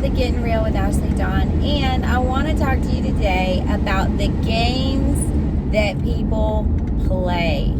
the Gettin Real with Ashleydawn, and I want to talk to you today about the games that people play.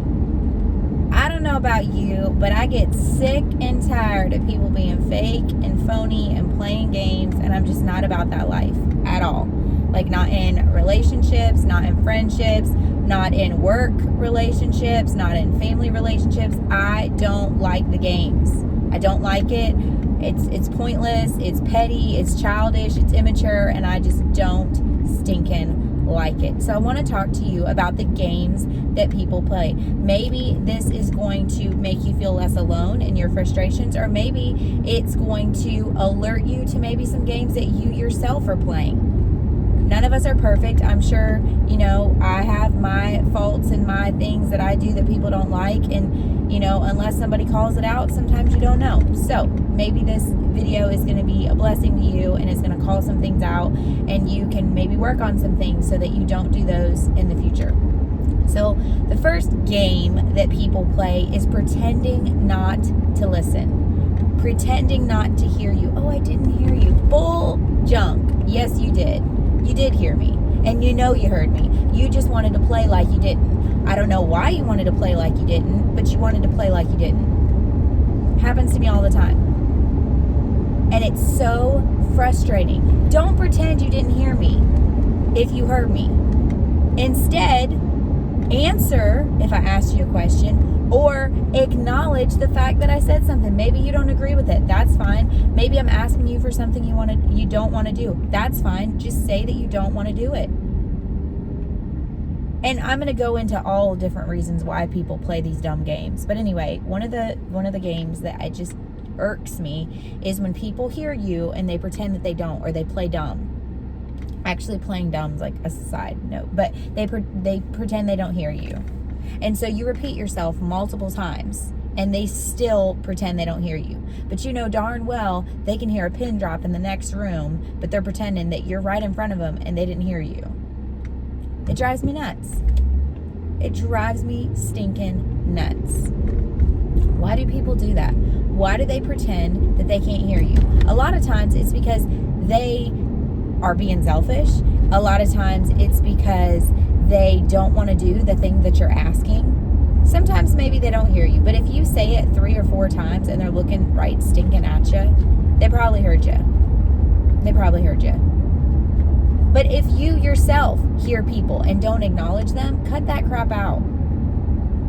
I don't know about you, but I get sick and tired of people being fake and phony and playing games, and I'm just not about that life at all. Like, not in relationships, not in friendships, not in work relationships, not in family relationships. I don't like the games. I don't like it. It's pointless, it's petty, it's childish, it's immature, and I just don't stinking like it. So I want to talk to you about the games that people play. Maybe this is going to make you feel less alone in your frustrations, or maybe it's going to alert you to maybe some games that you yourself are playing. None of us are perfect. I'm sure, I have my faults and my things that I do that people don't like. And, unless somebody calls it out, sometimes you don't know. So maybe this video is going to be a blessing to you, and it's going to call some things out, and you can maybe work on some things so that you don't do those in the future. So the first game that people play is pretending not to listen. Pretending not to hear you. Oh, I didn't hear you. Bull junk. Yes, you did. You did hear me, and you heard me. You just wanted to play like you didn't. I don't know why you wanted to play like you didn't, but you wanted to play like you didn't. Happens to me all the time. And it's so frustrating. Don't pretend you didn't hear me if you heard me. Instead, answer if I asked you a question, or acknowledge the fact that I said something. Maybe you don't agree with it. That's fine. Maybe I'm asking you for something you don't want to do. That's fine. Just say that you don't want to do it. And I'm going to go into all different reasons why people play these dumb games. But anyway, one of the games that it just irks me is when people hear you and they pretend that they don't, or they play dumb. Actually, playing dumb's like a side note, but they pretend they don't hear you. And so you repeat yourself multiple times, and they still pretend they don't hear you. But you know darn well they can hear a pin drop in the next room, but they're pretending that you're right in front of them and they didn't hear you. It drives me nuts. It drives me stinking nuts. Why do people do that? Why do they pretend that they can't hear you? A lot of times it's because they are being selfish. A lot of times it's because they don't want to do the thing that you're asking. Sometimes maybe they don't hear you, but if you say it 3 or 4 times and they're looking right stinking at you, they probably heard you. They probably heard you. But if you yourself hear people and don't acknowledge them, cut that crap out.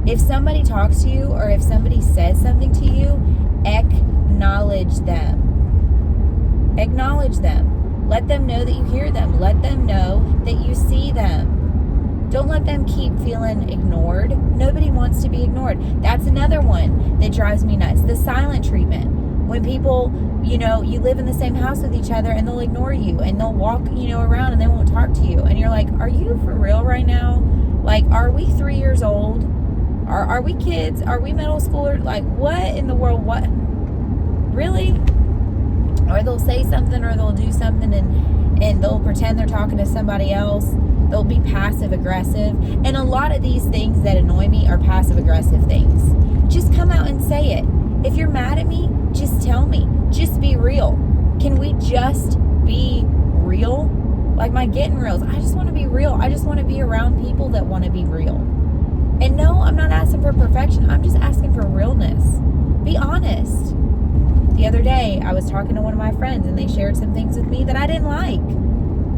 If somebody talks to you, or if somebody says something to you, acknowledge them. Acknowledge them. Let them know that you hear them. Let them know that you see them. Don't let them keep feeling ignored. Nobody wants to be ignored. That's another one that drives me nuts. The silent treatment. When people, you live in the same house with each other, and they'll ignore you, and they'll walk, around, and they won't talk to you. And you're like, are you for real right now? Like, are we 3 years old? Are we kids? Are we middle schoolers? Like, what in the world? What? Really? Or they'll say something, or they'll do something, and they'll pretend they're talking to somebody else. They'll be passive aggressive. And a lot of these things that annoy me are passive aggressive things. Just come out and say it. If you're mad at me, just tell me. Just be real. Can we just be real? Like my Gettin Reels. I just want to be real. I just want to be around people that want to be real. And no, I'm not asking for perfection. I'm just asking for realness. Be honest. The other day, I was talking to one of my friends, and they shared some things with me that I didn't like.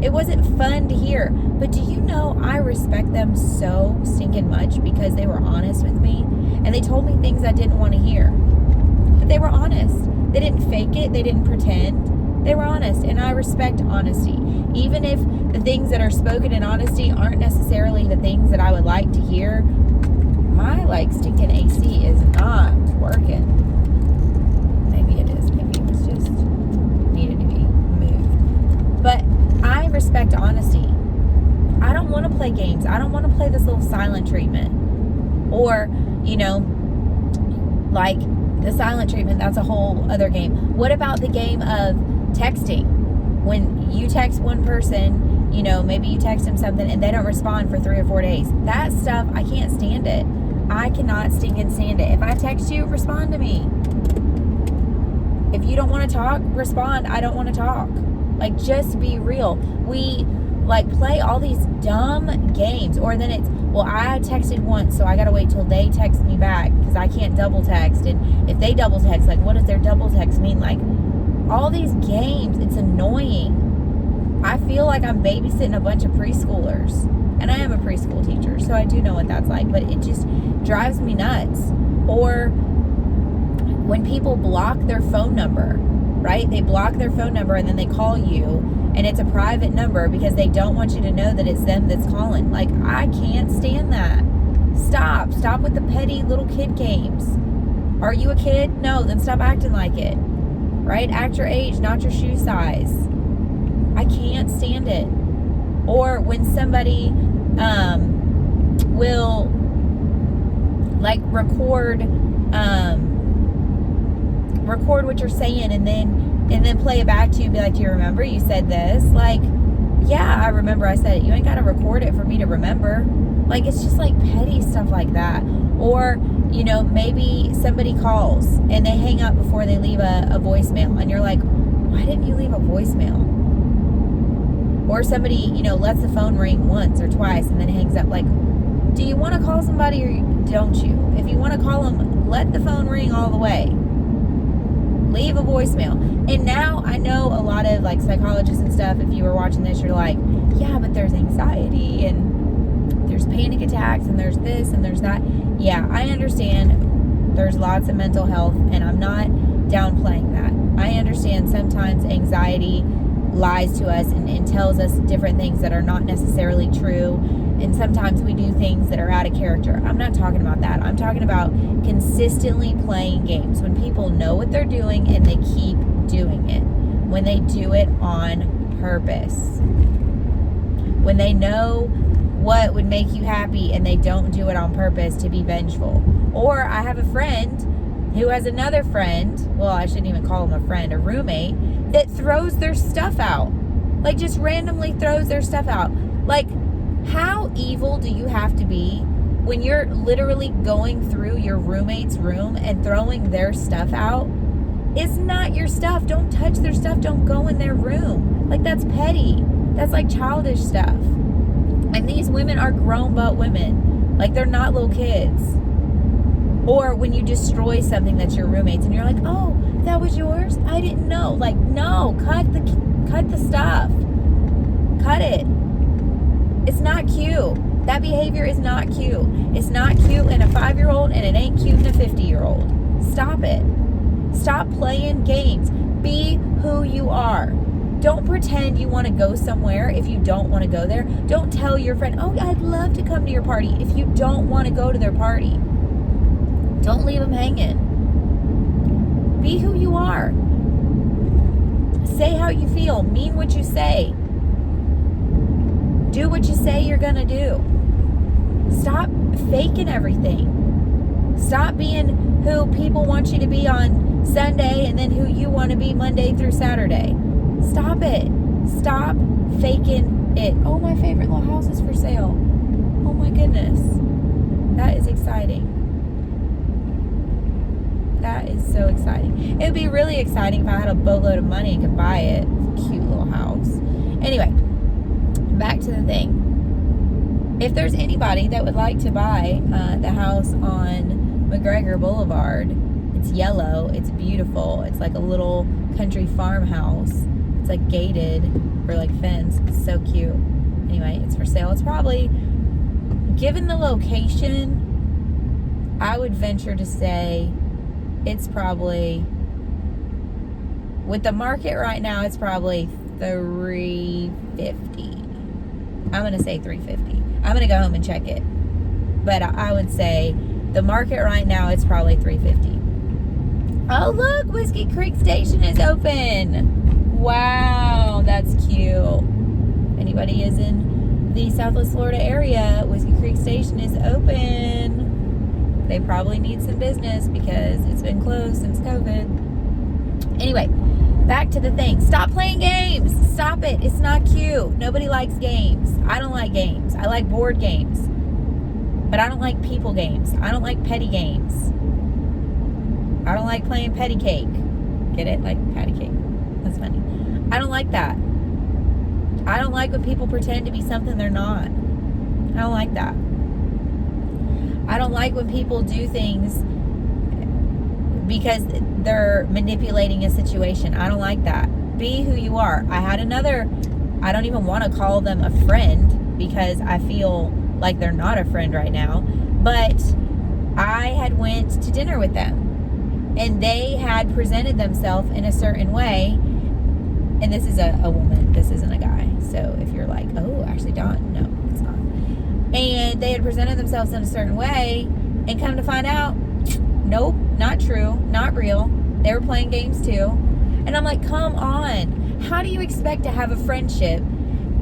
It wasn't fun to hear. But do you know, I respect them so stinking much because they were honest with me, and they told me things I didn't want to hear. But they were honest. They didn't fake it. They didn't pretend. They were honest, and I respect honesty. Even if the things that are spoken in honesty aren't necessarily the things that I would like to hear, my stinking AC is not working. Maybe it is. Maybe it was just needed to be moved. But I respect honesty. I don't want to play games. I don't want to play this little silent treatment. Or, the silent treatment, that's a whole other game. What about the game of texting? When you text one person, maybe you text them something and they don't respond for 3 or 4 days. That stuff, I can't stand it. I cannot stinking stand it. If I text you, respond to me. If you don't want to talk, respond. I don't want to talk. Like, just be real. We like play all these dumb games, or then it's, well, I texted once, so I gotta wait till they text me back because I can't double text. And if they double text, like, what does their double text mean? Like, all these games, it's annoying. I feel like I'm babysitting a bunch of preschoolers, and I am a preschool teacher, so I do know what that's like, but it just drives me nuts. Or when people block their phone number, right? They block their phone number and then they call you, and it's a private number because they don't want you to know that it's them that's calling. Like, I can't stand that. Stop with the petty little kid games. Are you a kid? No, then stop acting like it, right? Act your age, not your shoe size. I can't stand it. Or when somebody will like record what you're saying and then play it back to you and be like, do you remember you said this? Like, yeah, I remember I said it. You ain't got to record it for me to remember. Like, it's just like petty stuff like that. Or, you know, maybe somebody calls and they hang up before they leave a voicemail, and you're like, why didn't you leave a voicemail? Or somebody, you know, lets the phone ring once or twice and then hangs up. Like, do you want to call somebody or don't you? If you want to call them, let the phone ring all the way. Leave a voicemail. And now I know a lot of like psychologists and stuff, if you were watching this, you're like, yeah, but there's anxiety and there's panic attacks and there's this and there's that. Yeah, I understand there's lots of mental health, and I'm not downplaying that. I understand sometimes anxiety lies to us and tells us different things that are not necessarily true, and sometimes we do things that are out of character. I'm not talking about that. I'm talking about consistently playing games, when people know what they're doing and they keep doing it, when they do it on purpose, when they know what would make you happy and they don't do it on purpose to be vengeful. Or I have a friend who has another friend, well, I shouldn't even call him a friend, a roommate, that throws their stuff out. Like, just randomly throws their stuff out. Like, how evil do you have to be when you're literally going through your roommate's room and throwing their stuff out? It's not your stuff. Don't touch their stuff. Don't go in their room. Like, that's petty. That's like childish stuff. And these women are grown butt women. Like, they're not little kids. Or when you destroy something that's your roommate's and you're like, oh, that was yours? I didn't know. Like, no, cut the stuff. Cut it. It's not cute. That behavior is not cute. It's not cute in a 5-year-old, and it ain't cute in a 50-year-old. Stop it. Stop playing games. Be who you are. Don't pretend you want to go somewhere if you don't want to go there. Don't tell your friend, oh, I'd love to come to your party, if you don't want to go to their party. Don't leave them hanging. Be who you are. Say how you feel. Mean what you say. Do what you say you're going to do. Stop faking everything. Stop being who people want you to be on Sunday and then who you want to be Monday through Saturday. Stop it. Stop faking it. Oh, my favorite little house is for sale. Oh my goodness. That is exciting. That is so exciting. It would be really exciting if I had a boatload of money and could buy it. It's a cute little house. Anyway, back to the thing. If there's anybody that would like to buy the house on McGregor Boulevard, it's yellow, it's beautiful, it's like a little country farmhouse. It's like gated or like fenced. It's so cute. Anyway, it's for sale. It's probably, given the location, I would venture to say it's probably, with the market right now, it's probably $350. I'm going to say $350. I'm going to go home and check it. But I would say the market right now, it's probably $350. Oh, look, Whiskey Creek Station is open. Wow, that's cute. If anybody is in the Southwest Florida area, Whiskey Creek Station is open. They probably need some business because it's been closed since COVID. Anyway, back to the thing. Stop playing games. Stop it. It's not cute. Nobody likes games. I don't like games. I like board games. But I don't like people games. I don't like petty games. I don't like playing petty cake. Get it? Like patty cake. That's funny. I don't like that. I don't like when people pretend to be something they're not. I don't like that. I don't like when people do things because they're manipulating a situation. I don't like that. Be who you are. I had another, I don't even want to call them a friend because I feel like they're not a friend right now, but I had went to dinner with them and they had presented themselves in a certain way. And this is a woman, this isn't a guy. So if you're like, oh, Ashleydawn, no, it's not. And they had presented themselves in a certain way, and come to find out, nope, not true, not real. They were playing games too. And I'm like, come on. How do you expect to have a friendship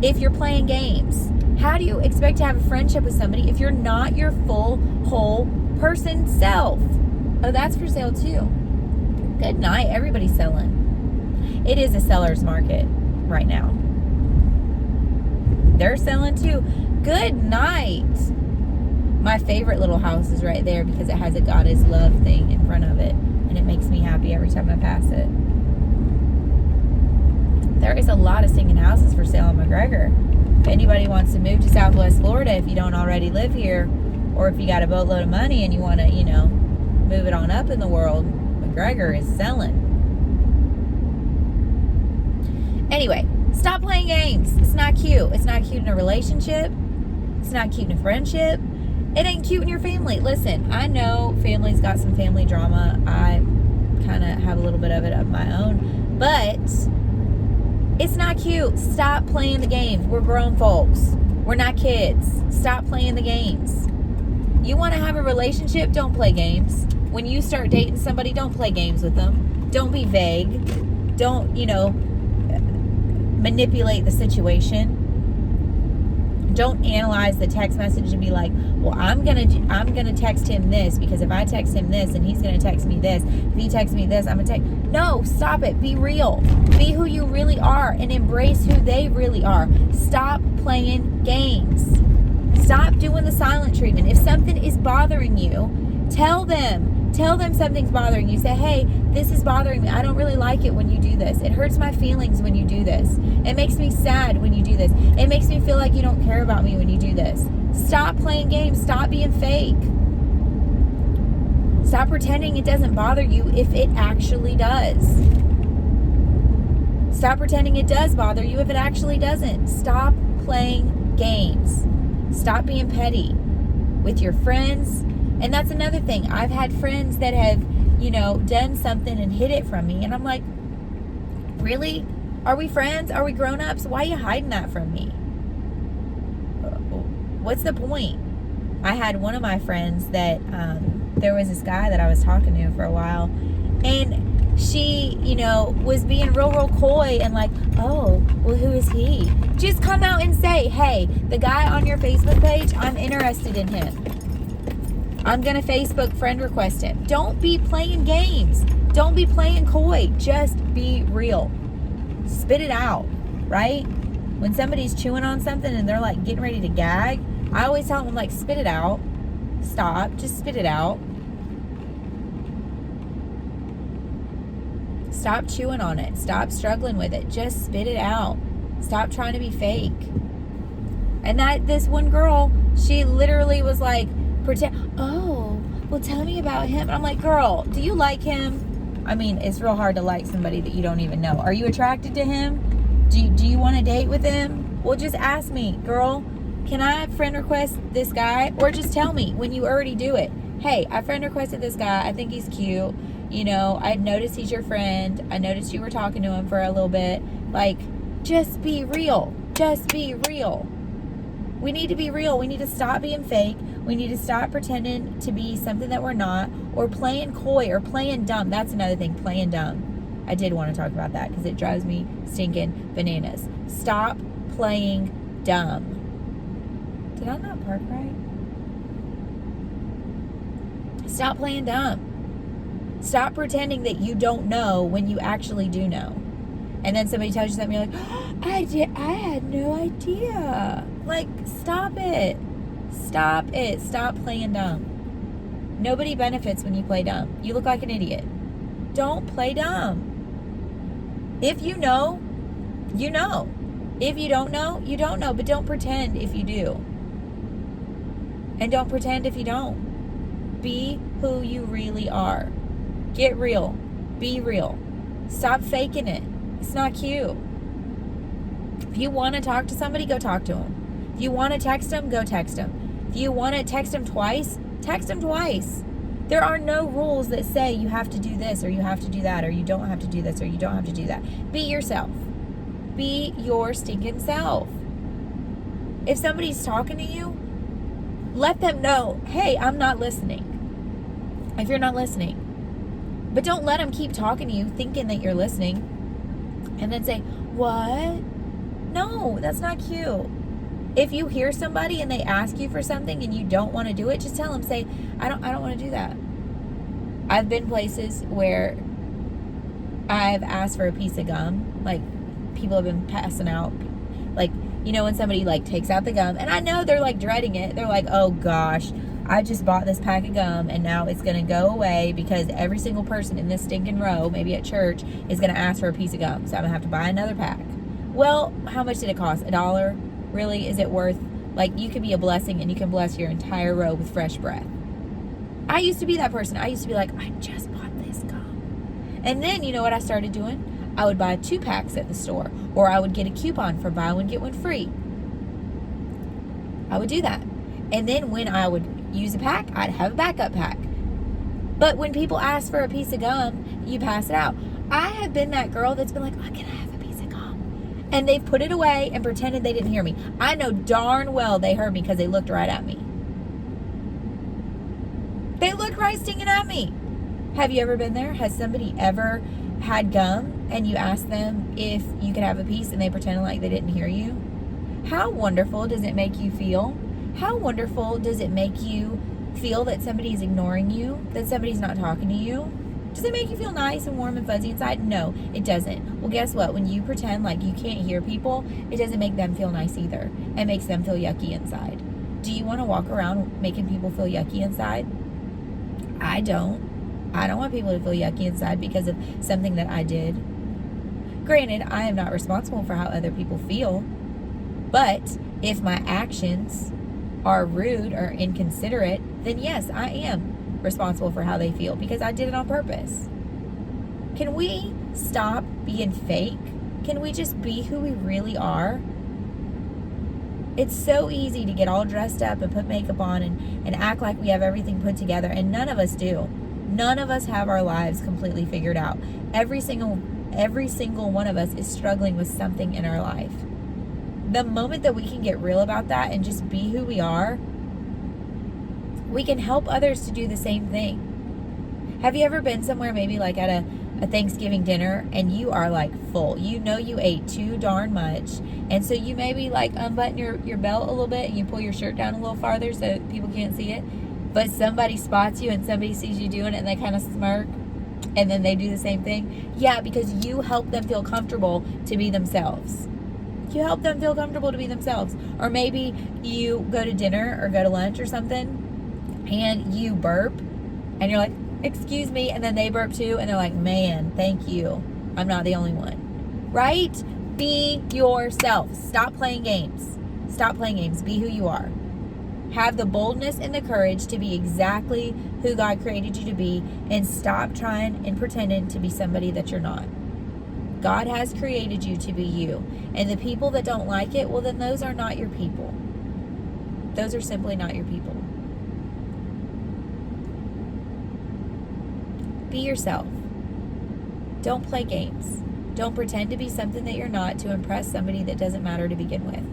if you're playing games? How do you expect to have a friendship with somebody if you're not your full, whole person self? Oh, that's for sale too. Good night. Everybody's selling. It is a seller's market right now. They're selling too. Good night. My favorite little house is right there because it has a God is love thing in front of it, and it makes me happy every time I pass it. There is a lot of stinking houses for sale in McGregor. If anybody wants to move to Southwest Florida, if you don't already live here, or if you got a boatload of money and you want to, move it on up in the world, McGregor is selling. Anyway, stop playing games. It's not cute. It's not cute in a relationship. It's not cute in a friendship. It ain't cute in your family. Listen, I know family's got some family drama. I kind of have a little bit of it of my own. But it's not cute. Stop playing the games. We're grown folks. We're not kids. Stop playing the games. You want to have a relationship? Don't play games. When you start dating somebody, don't play games with them. Don't be vague. Don't, manipulate the situation. Don't analyze the text message and be like, well, I'm gonna text him this because if I text him this and he's gonna text me this, if he texts me this, I'm gonna text. No, stop it. Be real. Be who you really are and embrace who they really are. Stop playing games. Stop doing the silent treatment. If something is bothering you, tell them. Tell them something's bothering you. Say, hey, this is bothering me. I don't really like it when you do this. It hurts my feelings when you do this. It makes me sad when you do this. It makes me feel like you don't care about me when you do this. Stop playing games. Stop being fake. Stop pretending it doesn't bother you if it actually does. Stop pretending it does bother you if it actually doesn't. Stop playing games. Stop being petty with your friends. And that's another thing. I've had friends that have, done something and hid it from me. And I'm like, really? Are we friends? Are we grown-ups? Why are you hiding that from me? What's the point? I had one of my friends that, there was this guy that I was talking to for a while. And she, was being real coy and like, oh, well, who is he? Just come out and say, hey, the guy on your Facebook page, I'm interested in him. I'm going to Facebook friend request him. Don't be playing games. Don't be playing coy. Just be real. Spit it out, right? When somebody's chewing on something and they're like getting ready to gag, I always tell them, like, spit it out. Stop. Just spit it out. Stop chewing on it. Stop struggling with it. Just spit it out. Stop trying to be fake. And this one girl, she literally was like, oh, well, tell me about him. And I'm like, girl, do you like him? I mean, it's real hard to like somebody that you don't even know. Are you attracted to him? Do you want to date with him? Well, just ask me, girl, can I friend request this guy? Or just tell me when you already do it. Hey, I friend requested this guy. I think he's cute. I noticed he's your friend. I noticed you were talking to him for a little bit. Like, just be real. Just be real. We need to be real. We need to stop being fake. We need to stop pretending to be something that we're not, or playing coy or playing dumb. That's another thing, playing dumb. I did want to talk about that because it drives me stinking bananas. Stop playing dumb. Did I not park right? Stop playing dumb. Stop pretending that you don't know when you actually do know. And then somebody tells you something, you're like, oh, I had no idea. Like, stop it. Stop it. Stop playing dumb. Nobody benefits when you play dumb. You look like an idiot. Don't play dumb. If you know, you know. If you don't know, you don't know, but don't pretend if you do. And don't pretend if you don't. Be who you really are. Get real. Be real. Stop faking it. It's not cute. If you want to talk to somebody, go talk to them. If you want to text them, go text them. If you want to text them twice, text them twice. There are no rules that say you have to do this or you have to do that or you don't have to do this or you don't have to do that. Be yourself. Be your stinking self. If somebody's talking to you, let them know, hey, I'm not listening. If you're not listening. But don't let them keep talking to you thinking that you're listening and then say, what? No, that's not cute. If you hear somebody and they ask you for something and you don't want to do it, just tell them, say, I don't want to do that. I've been places where I've asked for a piece of gum. Like, people have been passing out. Like, you know, when somebody, like, takes out the gum. And I know they're, like, dreading it. They're like, oh, gosh, I just bought this pack of gum and now it's going to go away because every single person in this stinking row, maybe at church, is going to ask for a piece of gum. So I'm going to have to buy another pack. Well, how much did it cost? $1? Really? Is it worth, like, you could be a blessing and you can bless your entire row with fresh breath. I used to be that person. I used to be like, I just bought this gum. And then, you know what I started doing? I would buy 2 packs at the store, or I would get a coupon for buy one, get one free. I would do that. And then when I would use a pack, I'd have a backup pack. But when people ask for a piece of gum, you pass it out. I have been that girl that's been like, oh, can I have a piece of gum? And they've put it away and pretended they didn't hear me. I know darn well they heard me because they looked right at me. They looked right stinging at me. Have you ever been there? Has somebody ever had gum and you asked them if you could have a piece and they pretended like they didn't hear you? How wonderful does it make you feel? How wonderful does it make you feel that somebody's ignoring you, that somebody's not talking to you? Does it make you feel nice and warm and fuzzy inside? No, it doesn't. Well, guess what? When you pretend like you can't hear people, it doesn't make them feel nice either. It makes them feel yucky inside. Do you want to walk around making people feel yucky inside? I don't. I don't want people to feel yucky inside because of something that I did. Granted, I am not responsible for how other people feel, but if my actions are rude or inconsiderate, then yes, I am responsible for how they feel because I did it on purpose. Can we stop being fake? Can we just be who we really are? It's so easy to get all dressed up and put makeup on and act like we have everything put together, and none of us do. None of us have our lives completely figured out. Every single one of us is struggling with something in our life. The moment that we can get real about that and just be who we are, we can help others to do the same thing. Have you ever been somewhere, maybe like at a Thanksgiving dinner, and you are like full? You know you ate too darn much, and so you maybe like unbutton your belt a little bit and you pull your shirt down a little farther so people can't see it, but somebody spots you and somebody sees you doing it and they kind of smirk, and then they do the same thing. Yeah, because you help them feel comfortable to be themselves. You help them feel comfortable to be themselves. Or maybe you go to dinner or go to lunch or something and you burp and you're like, excuse me, and then they burp too and they're like, man, thank you, I'm not the only one. Right? Be yourself. Stop playing games. Stop playing games. Be who you are. Have the boldness and the courage to be exactly who God created you to be, and stop trying and pretending to be somebody that you're not. God has created you to be you. And the people that don't like it, well, then those are not your people. Those are simply not your people. Be yourself. Don't play games. Don't pretend to be something that you're not to impress somebody that doesn't matter to begin with.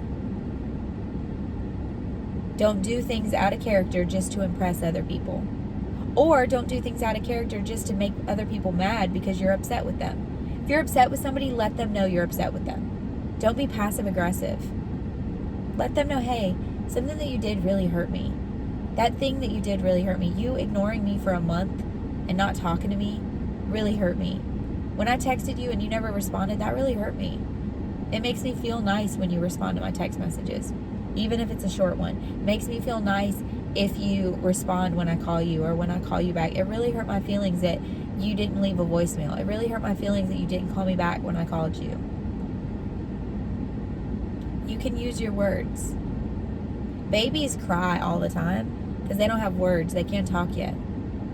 Don't do things out of character just to impress other people. Or don't do things out of character just to make other people mad because you're upset with them. If you're upset with somebody, let them know you're upset with them. Don't be passive aggressive. Let them know, hey, something that you did really hurt me. That thing that you did really hurt me. You ignoring me for a month and not talking to me really hurt me. When I texted you and you never responded, that really hurt me. It makes me feel nice when you respond to my text messages, even if it's a short one. It makes me feel nice if you respond when I call you or when I call you back. It really hurt my feelings that you didn't leave a voicemail. It really hurt my feelings that you didn't call me back when I called you. You can use your words. Babies cry all the time because they don't have words. They can't talk yet.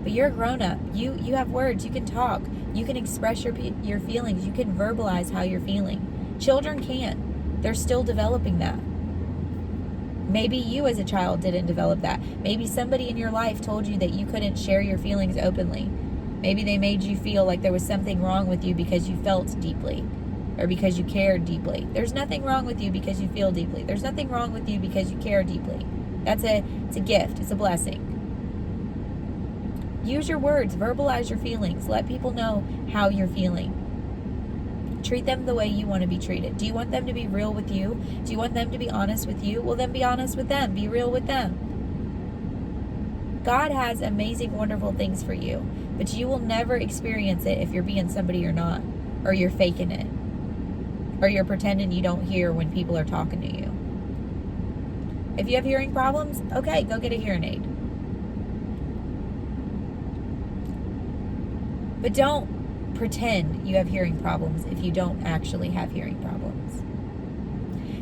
But you're a grown-up. You have words. You can talk. You can express your feelings. You can verbalize how you're feeling. Children can't. They're still developing that. Maybe you as a child didn't develop that. Maybe somebody in your life told you that you couldn't share your feelings openly. Maybe they made you feel like there was something wrong with you because you felt deeply or because you cared deeply. There's nothing wrong with you because you feel deeply. There's nothing wrong with you because you care deeply. It's a gift. It's a blessing. Use your words. Verbalize your feelings. Let people know how you're feeling. Treat them the way you want to be treated. Do you want them to be real with you? Do you want them to be honest with you? Well, then be honest with them. Be real with them. God has amazing, wonderful things for you, but you will never experience it if you're being somebody you're not, or you're faking it, or you're pretending you don't hear when people are talking to you. If you have hearing problems, okay, go get a hearing aid. But don't pretend you have hearing problems if you don't actually have hearing problems.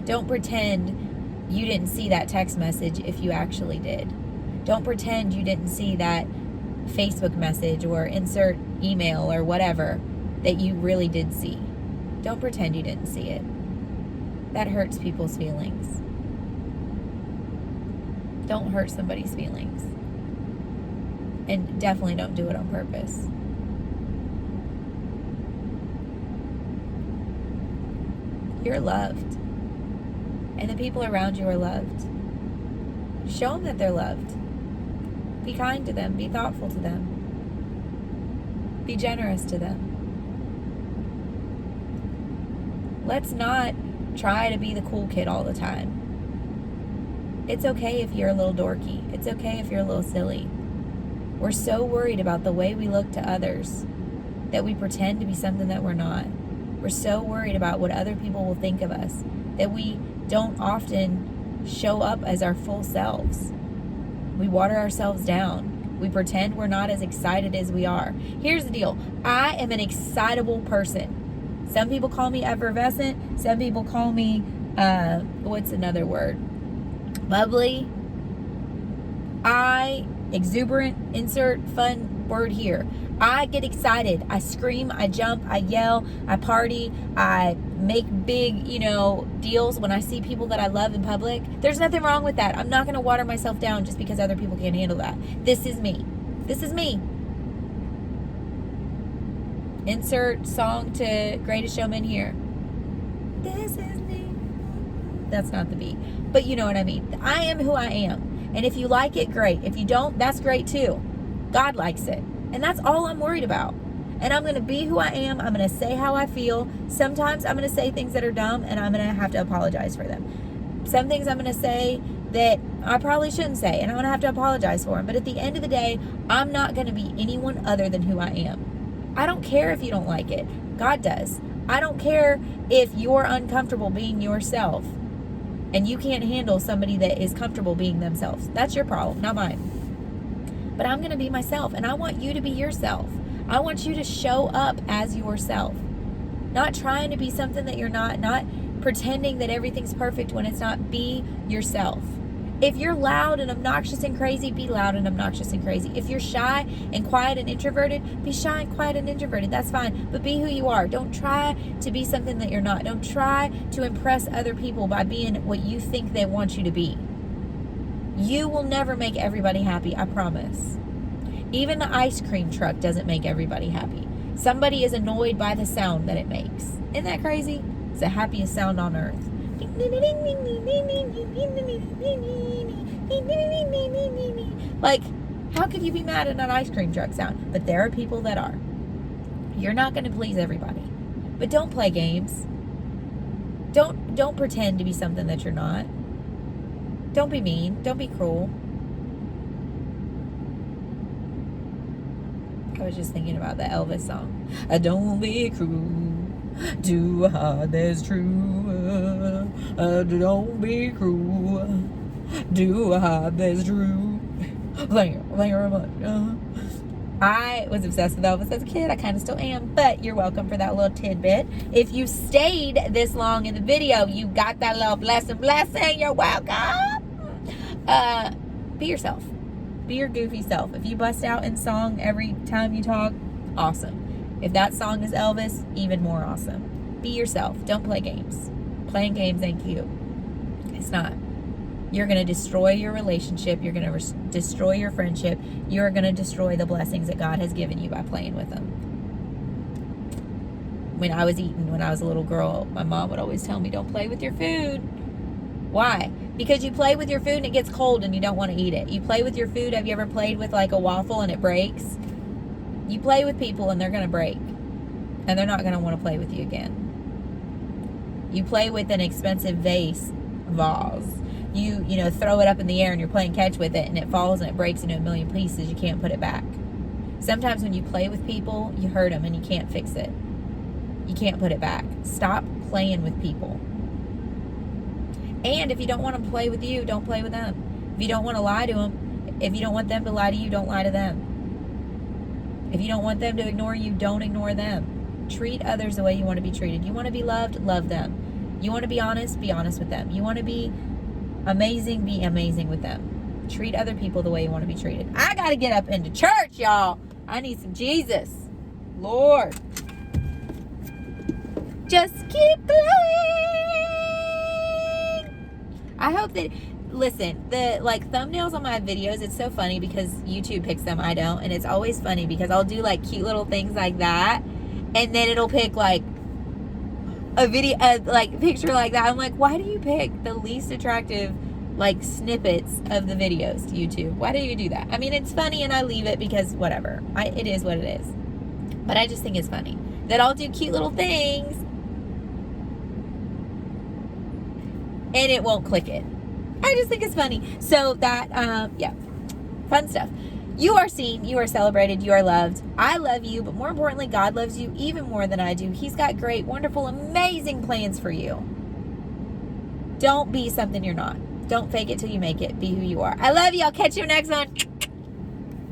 Don't pretend you didn't see that text message if you actually did. Don't pretend you didn't see that Facebook message or insert email or whatever that you really did see. Don't pretend you didn't see it. That hurts people's feelings. Don't hurt somebody's feelings. And definitely don't do it on purpose. You're loved. And the people around you are loved. Show them that they're loved. Be kind to them. Be thoughtful to them. Be generous to them. Let's not try to be the cool kid all the time. It's okay if you're a little dorky. It's okay if you're a little silly. We're so worried about the way we look to others that we pretend to be something that we're not. We're so worried about what other people will think of us that we don't often show up as our full selves. We water ourselves down. We pretend we're not as excited as we are. Here's the deal. I am an excitable person. Some people call me effervescent. Some people call me, what's another word? Bubbly. Exuberant, insert fun word here. I get excited. I scream, I jump, I yell, I party, I make big, deals when I see people that I love in public. There's nothing wrong with that. I'm not going to water myself down just because other people can't handle that. This is me. This is me. Insert song to Greatest Showman here. This is me. That's not the beat. But you know what I mean. I am who I am. And if you like it, great. If you don't, that's great too. God likes it. And that's all I'm worried about. And I'm going to be who I am. I'm going to say how I feel. Sometimes I'm going to say things that are dumb and I'm going to have to apologize for them. Some things I'm going to say that I probably shouldn't say and I'm going to have to apologize for them. But at the end of the day, I'm not going to be anyone other than who I am. I don't care if you don't like it. God does. I don't care if you're uncomfortable being yourself and you can't handle somebody that is comfortable being themselves. That's your problem, not mine. But I'm going to be myself, and I want you to be yourself. I want you to show up as yourself. Not trying to be something that you're not pretending that everything's perfect when it's not. Be yourself. If you're loud and obnoxious and crazy, be loud and obnoxious and crazy. If you're shy and quiet and introverted, be shy and quiet and introverted. That's fine, but be who you are. Don't try to be something that you're not. Don't try to impress other people by being what you think they want you to be. You will never make everybody happy, I promise. Even the ice cream truck doesn't make everybody happy. Somebody is annoyed by the sound that it makes. Isn't that crazy? It's the happiest sound on earth. Like, how could you be mad at an ice cream truck sound? But there are people that are. You're not going to please everybody. But don't play games. Don't pretend to be something that you're not. Don't be mean. Don't be cruel. I was just thinking about the Elvis song. Don't be cruel to a heart that's true. Don't be cruel to a heart that's true. Thank you very much. I was obsessed with Elvis as a kid. I kind of still am, but you're welcome for that little tidbit. If you stayed this long in the video, you got that little blessing. You're welcome. Be yourself. Be your goofy self. If you bust out in song every time you talk, awesome. If that song is Elvis, even more awesome. Be yourself. Don't play games. Playing games ain't cute. It's not. You're going to destroy your relationship. You're going to destroy your friendship. You're going to destroy the blessings that God has given you by playing with them. When I was a little girl, my mom would always tell me, don't play with your food. Why? Because you play with your food and it gets cold and you don't want to eat it. You play with your food. Have you ever played with like a waffle and it breaks? You play with people and they're going to break. And they're not going to want to play with you again. You play with an expensive vase. You throw it up in the air and you're playing catch with it and it falls and it breaks into a million pieces. You can't put it back. Sometimes when you play with people, you hurt them and you can't fix it. You can't put it back. Stop playing with people. And if you don't want them to play with you, don't play with them. If you don't want to lie to them, if you don't want them to lie to you, don't lie to them. If you don't want them to ignore you, don't ignore them. Treat others the way you want to be treated. You want to be loved, love them. You want to be honest with them. You want to be amazing, be amazing with them. Treat other people the way you want to be treated. I got to get up into church, y'all. I need some Jesus. Lord. Just keep playing. I hope that, listen, the thumbnails on my videos, it's so funny because YouTube picks them, I don't. And it's always funny because I'll do like cute little things like that. And then it'll pick like a video, picture like that. I'm like, why do you pick the least attractive snippets of the videos to YouTube? Why do you do that? I mean, it's funny and I leave it because whatever. It is what it is. But I just think it's funny that I'll do cute little things and it won't click it. I just think it's funny. So that, yeah, fun stuff. You are seen, you are celebrated, you are loved. I love you, but more importantly, God loves you even more than I do. He's got great, wonderful, amazing plans for you. Don't be something you're not. Don't fake it till you make it. Be who you are. I love you. I'll catch you next one.